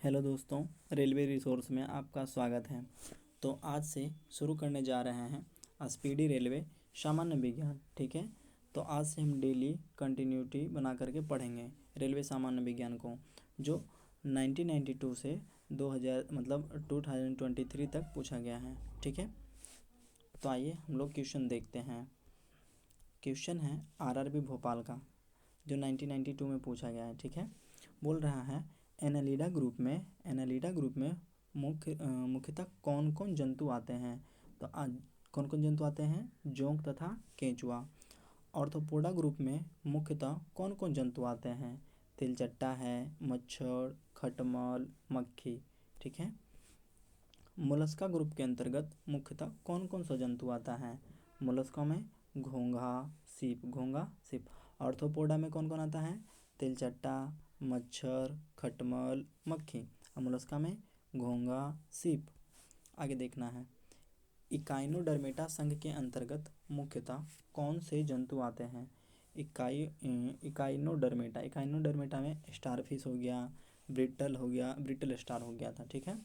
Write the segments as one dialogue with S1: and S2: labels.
S1: Hello दोस्तों, railway resource में आपका स्वागत है। तो आज से शुरू करने जा रहे हैं स्पीडी रेलवे सामान्य विज्ञान। ठीक है, तो आज से हम डेली कंटिन्यूटी बना करके पढ़ेंगे रेलवे सामान्य विज्ञान को, जो 1992 से 2000 मतलब 2023 तक पूछा गया है। ठीक है, तो आइए हम लोग क्वेश्चन देखते हैं। क्वेश्चन है आरआरबी भोपाल का, जो 1992 में पूछा गया है। ठीक है, बोल रहा है एनालिडा ग्रुप में मुख्यतः कौन कौन जंतु आते हैं। तो कौन कौन जंतु आते हैं? जोंक तथा केंचुआ। ऑर्थोपोडा ग्रुप में मुख्यतः कौन कौन जंतु आते हैं? तिलचट्टा है, मच्छर, खटमल, मक्खी। ठीक है, मोलस्का ग्रुप के अंतर्गत मुख्यतः कौन कौन सा जंतु आता है? मोलस्का में घोंघा सीप। ऑर्थोपोडा में कौन कौन आता है? तिलचट्टा, मच्छर, खटमल, मक्खी। और मोलस्का में घोंघा सीप। आगे देखना है, इकाइनोडर्मेटा संघ के अंतर्गत मुख्यतः कौन से जंतु आते हैं? इकाइनोडर्मेटा में स्टारफिश हो गया, ब्रिटल स्टार हो गया था। ठीक है,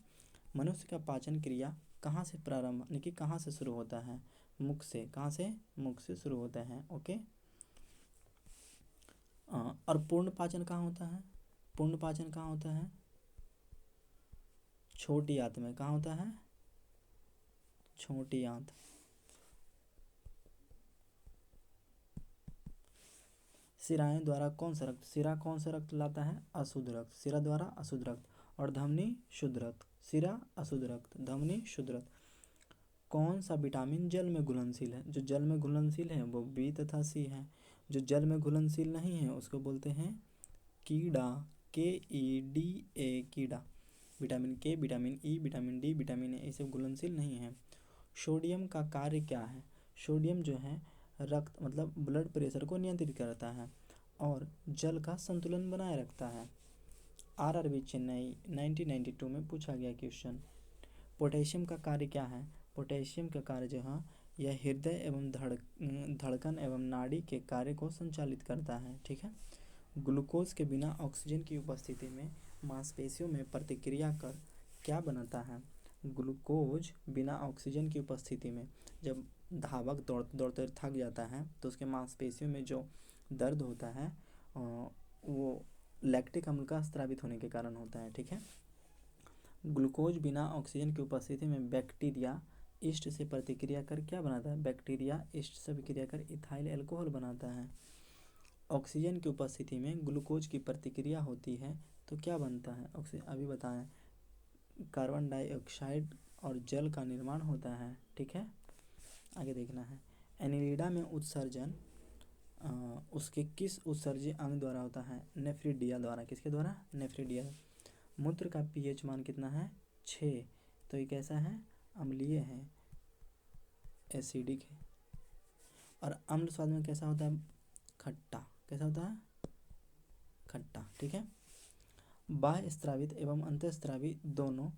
S1: मनुष्य का पाचन क्रिया कहाँ से प्रारंभ यानी कि कहाँ से शुरू होता है? मुख से। कहाँ से? मुख से शुरू होता है। ओके, और पूर्ण पाचन कहाँ होता है? पूर्ण पाचन कहाँ होता है? छोटी आंत में। कहाँ होता है? छोटी आंत। सिराएं द्वारा कौन सा रक्त लाता है? अशुद्ध रक्त। सिरा द्वारा अशुद्ध रक्त। और धमनी शुद्ध रक्त। सिरा अशुद्ध रक्त, धमनी शुद्ध रक्त। कौन सा विटामिन जल में घुलनशील है? जो जल में घुलनशील है वो बी तथा सी है। जो जल में घुलनशील नहीं है उसको बोलते हैं कीड़ा, KEDA कीड़ा। विटामिन के, vitamin E, vitamin D, vitamin A सब घुलनशील नहीं है। सोडियम का कार्य क्या है? सोडियम जो है रक्त मतलब ब्लड प्रेशर को नियंत्रित करता है और जल का संतुलन बनाए रखता है। आरआरबी चेन्नई 1992 में पूछा गया क्वेश्चन। पोटेशियम का कार्य क्या है? पोटेशियम का कार्य जो है यह हृदय एवं धड़कन एवं नाड़ी के कार्य को संचालित करता है। ठीक है, ग्लूकोज के बिना ऑक्सीजन की उपस्थिति में मांसपेशियों में प्रतिक्रिया कर क्या बनाता है? ग्लूकोज बिना ऑक्सीजन की उपस्थिति में जब धावक दौड़ते थक जाता है तो उसके मांसपेशियों में जो दर्द होता है वो लैक्टिक अम्ल का स्रावित होने के कारण होता है। ठीक है, ग्लूकोज बिना ऑक्सीजन की उपस्थिति में बैक्टीरिया ईस्ट से प्रतिक्रिया कर क्या बनाता है? बैक्टीरिया ईस्ट से प्रतिक्रिया कर इथाइल अल्कोहल बनाता है। ऑक्सीजन की उपस्थिति में ग्लूकोज की प्रतिक्रिया होती है तो क्या बनता है? ऑक्सीजन अभी बताएं, कार्बन डाइऑक्साइड और जल का निर्माण होता है। ठीक है, आगे देखना है, एनिलिडा में उत्सर्जन उसके किस उत्सर्जी अंग द्वारा होता है? नेफ्रिडिया द्वारा। किसके द्वारा? नेफ्रिडिया। मूत्र का पीएच मान कितना है? 6। तो ये कैसा है? अम्लीय है, एसिडिक है। और अम्ल स्वाद में कैसा होता है? खट्टा। कैसा होता है? खट्टा। ठीक है, बाह्य स्रावित एवं अंतःस्रावी दोनों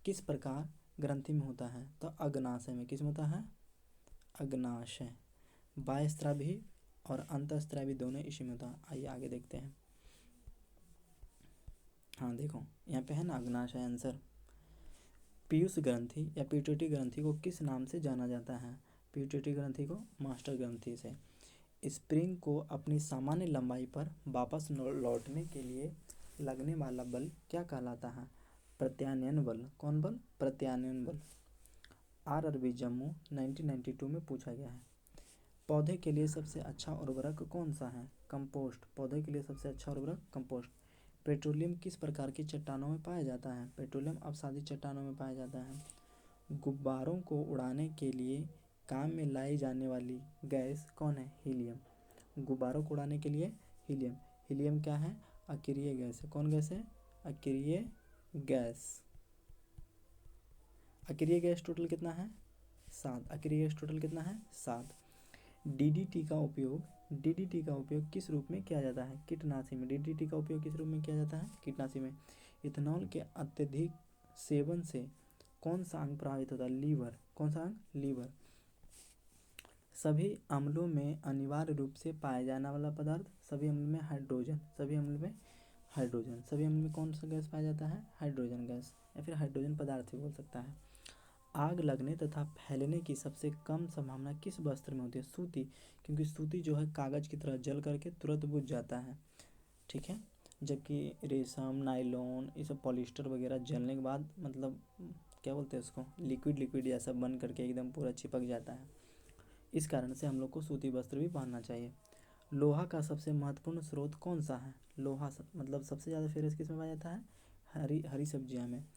S1: किस प्रकार ग्रंथि में होता है? तो अग्नाशय में। किस में होता है? अग्नाशय। बाह्य स्रावी और अंतःस्रावी दोनों इसी में होता है। आइए आगे देखते हैं। हाँ देखो, यहाँ पे है ना अग्नाशय आंसर। पीयूष ग्रंथि या पिट्यूटरी ग्रंथि को किस नाम से जाना जाता है? पिट्यूटरी ग्रंथि को मास्टर ग्रंथि से। स्प्रिंग को अपनी सामान्य लंबाई पर वापस लौटने के लिए लगने वाला बल क्या कहलाता है? प्रत्यानयन बल। कौन बल? प्रत्यानयन बल। आरआरबी जम्मू 1992 में पूछा गया है। पौधे के लिए सबसे अच्छा उर्वरक कौन सा है? कंपोस्ट। पौधे के लिए सबसे अच्छा उर्वरक कंपोस्ट। पेट्रोलियम किस प्रकार की चट्टानों में पाया जाता है? पेट्रोलियम अपसादित चट्टानों में पाया जाता है। गुब्बारों को उड़ाने के लिए काम में लाई जाने वाली गैस कौन है? हीलियम। गुब्बारों को उड़ाने के लिए हीलियम। हीलियम क्या है? अक्रिय गैस है। कौन गैस है? अक्रिय गैस। अक्रिय गैस टोटल कितना है? 7। अक्रिय गैस टोटल कितना है? 7। डीडीटी का उपयोग किस रूप में किया जाता है? कीटनाशी में। डीडीटी का उपयोग किस रूप में किया जाता है? कीटनाशी में। इथेनॉल के अत्यधिक सेवन से कौन सा अंग प्रभावित होता है? लीवर। कौन सा अंग? लीवर। सभी अम्लों में अनिवार्य रूप से पाया जाने वाला पदार्थ, सभी अम्लों में हाइड्रोजन। सभी अम्लों में हाइड्रोजन। सभी अम्ल में कौन सा गैस पाया जाता है? हाइड्रोजन गैस, या फिर हाइड्रोजन पदार्थ भी बोल सकता है। आग लगने तथा फैलने की सबसे कम संभावना किस वस्त्र में होती है? सूती, क्योंकि सूती जो है कागज की तरह जल करके तुरंत बुझ जाता है, ठीक है। जबकि रेशम, नायलॉन, ये सब पॉलिस्टर वगैरह जलने के बाद मतलब क्या बोलते हैं उसको, लिक्विड लिक्विड जैसा बन करके एकदम पूरा चिपक जाता है। इस कारण से हम लोग को सूती वस्त्र भी पहनना चाहिए। लोहा का सबसे महत्वपूर्ण स्रोत कौन सा है? लोहा मतलब सबसे ज़्यादा फेरस किस में पाया जाता है? हरी हरी सब्जियां में।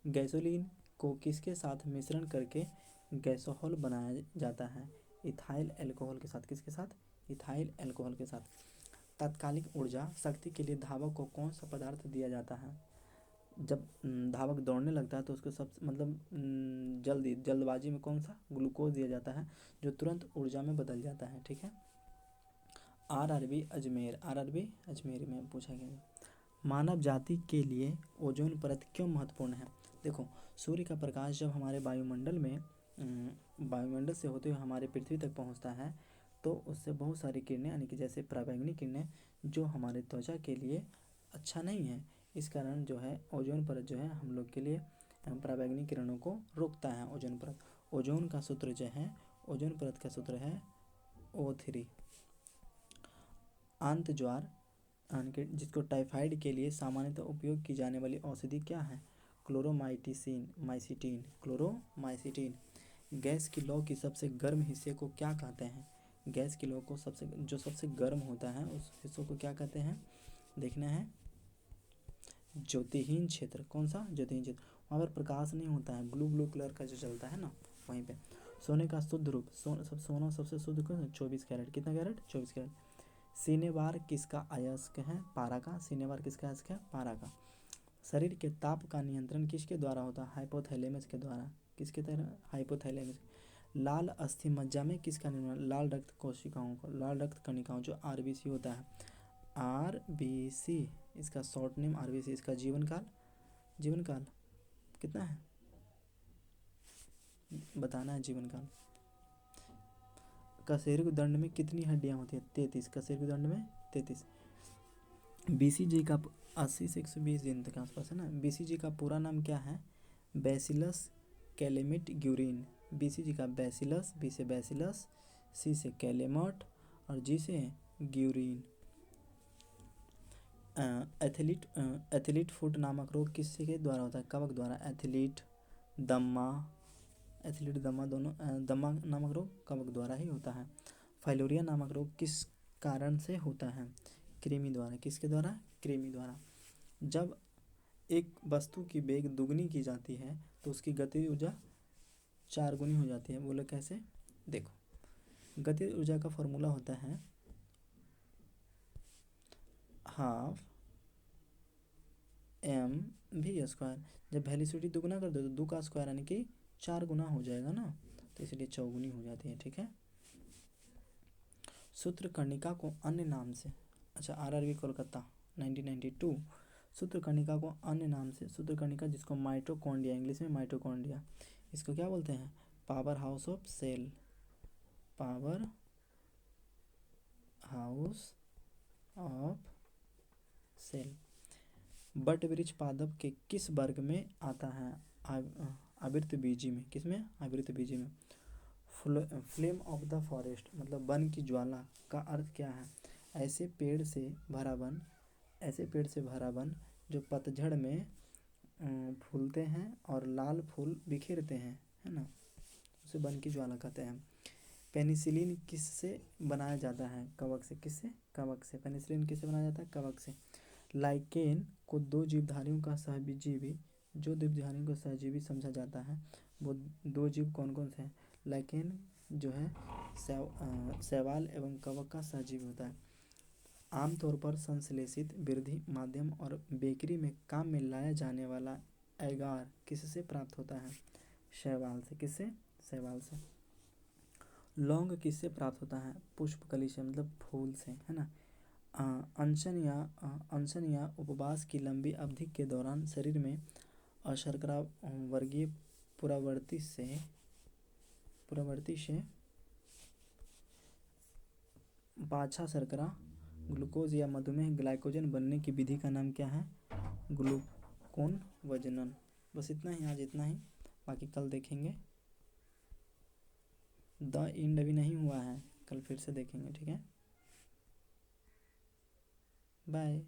S1: गैसोलीन को किसके साथ मिश्रण करके गैसोहॉल बनाया जाता है? इथाइल अल्कोहल के साथ। किसके साथ? इथाइल अल्कोहल के साथ। तात्कालिक ऊर्जा शक्ति के लिए धावक को कौन सा पदार्थ दिया जाता है? जब धावक दौड़ने लगता है तो उसको सब मतलब जल्दबाजी में कौन सा ग्लूकोज दिया जाता है, जो तुरंत ऊर्जा में बदल जाता है, ठीक है। आरआरबी अजमेर, आरआरबी अजमेर में पूछा गया है। मानव जाति के लिए ओजोन परत क्यों महत्वपूर्ण है? देखो, सूर्य का प्रकाश जब हमारे वायुमंडल से होते हुए हमारे पृथ्वी तक पहुंचता है तो उससे बहुत सारी किरणें, यानी कि जैसे पराबैंगनी किरणें, जो हमारे त्वचा के लिए अच्छा नहीं है। इस कारण जो है ओजोन परत जो है हम लोग के लिए पराबैंगनी किरणों को रोकता है। ओजोन परत, ओजोन का सूत्र जो है, ओजोन परत का सूत्र है O3। आंत ज्वार, जिसको टाइफाइड के लिए सामान्यतः उपयोग की जाने वाली औषधि क्या है? Chloromycetin, Chloromycetin. गैस की लौ की सबसे गर्म हिस्से को क्या कहते हैं? गैस की लौ को सबसे गर्म होता है उस हिस्सों को क्या कहते हैं? देखना है ज्योतिहीन क्षेत्र। कौन सा? ज्योतिहीन क्षेत्र। वहाँ पर प्रकाश नहीं होता है, ब्लू ब्लू कलर का जो चलता है ना, वहीं पे। सोने का शुद्ध रूप, सोना सबसे शुद्ध कौन? 24 कैरेट। कितना कैरेट? 24 कैरेट। सीनेवार किसका अयस्क है? पारा का। सीनेवार किसका अयस्क है? पारा का। शरीर के ताप का नियंत्रण किसके द्वारा होता है? हाइपोथैलेमस के द्वारा। किसके तरह? हाइपोथैलेमस। लाल अस्थि मज्जा में किसका निर्माण? लाल रक्त कोशिकाओं को, लाल रक्त कणिकाओं, जो आरबीसी होता है। आरबीसी, इसका शॉर्ट नेम आरबीसी। इसका जीवन काल, जीवन काल कितना है बताना है, जीवन काल। कशेरुक दंड में कितनी हड्डियां होती है? 33। कशेरुक दंड में 33। बीसीजी का 80 से 120 दिन तक आसपास है ना। बीसीजी का पूरा नाम क्या है? Bacillus Calmette Guerin. बीसीजी का बैसिलस, बी से बैसिलस, सी से कैलेमट और जी से ग्यूरिन। एथलीट फुट नामक रोग किसके के द्वारा होता है? कवक द्वारा। दम्मा एथलीट दम्मा दोनों दम्मा नामक रोग कवक द्वारा ही होता है। फाइलोरिया नामक रोग किस कारण से होता है? कृमि द्वारा। किसके द्वारा? कृमि द्वारा। जब एक वस्तु की वेग दुगनी की जाती है तो उसकी गतिज ऊर्जा 4 गुनी हो जाती है। बोलो कैसे? देखो, गतिज ऊर्जा का फॉर्मूला होता है हाफ एम वी स्क्वायर। जब वेलोसिटी दुगना कर दो तो 2 का स्क्वायर यानी कि 4 गुना हो जाएगा ना, तो इसलिए चौगुनी हो जाती है, ठीक है। सूत्रकर्णिका को अन्य नाम से, अच्छा आरआरबी कोलकाता 1992। सूत्रकर्णिका को अन्य नाम से, सूत्रकर्णिका जिसको माइटोकॉन्ड्रिया, इंग्लिश में माइटोकॉन्ड्रिया, इसको क्या बोलते हैं? Power house of cell, power house of cell. But वृक्ष पादप के किस वर्ग में आता है? आवृतबीजी में। किस में? आवृतबीजी में। फ्लेम ऑफ द फॉरेस्ट मतलब वन की ज्वाला का अर्थ क्या है? ऐसे पेड़ से भरा वन, ऐसे पेड़ से भरा वन जो पतझड़ में फूलते हैं और लाल फूल बिखेरते हैं, है ना, उसे वन की ज्वाला कहते हैं। पेनिसिलिन किससे बनाया जाता है? कवक से। किससे? कवक से। पेनिसिलिन किससे बनाया जाता है? कवक से। लाइकेन को दो जीवधारियों का सहजीवी, जो जीवधारियों को सहजीवी समझा जाता है वो दो जीव कौन कौन से हैं? लाइकेन जो है शैवाल एवं कवक का सहजीवी होता है। आमतौर पर संश्लेषित वृद्धि माध्यम और बेकरी में काम में लाया जाने वाला एगार किससे प्राप्त होता है? शैवाल से। किससे? शैवाल से। लौंग किससे प्राप्त होता है? पुष्पकली से, मतलब फूल से, है ना। अनशन या उपवास की लंबी अवधि के दौरान शरीर में अशर्करा वर्गीय पुरावर्ती से पाछा शर्करा ग्लूकोज या मधुमेह ग्लाइकोजन बनने की विधि का नाम क्या है? ग्लूकोन वजनन। बस इतना ही, आज इतना ही, बाकी कल देखेंगे। द इंड अभी नहीं हुआ है, कल फिर से देखेंगे, ठीक है। बाय।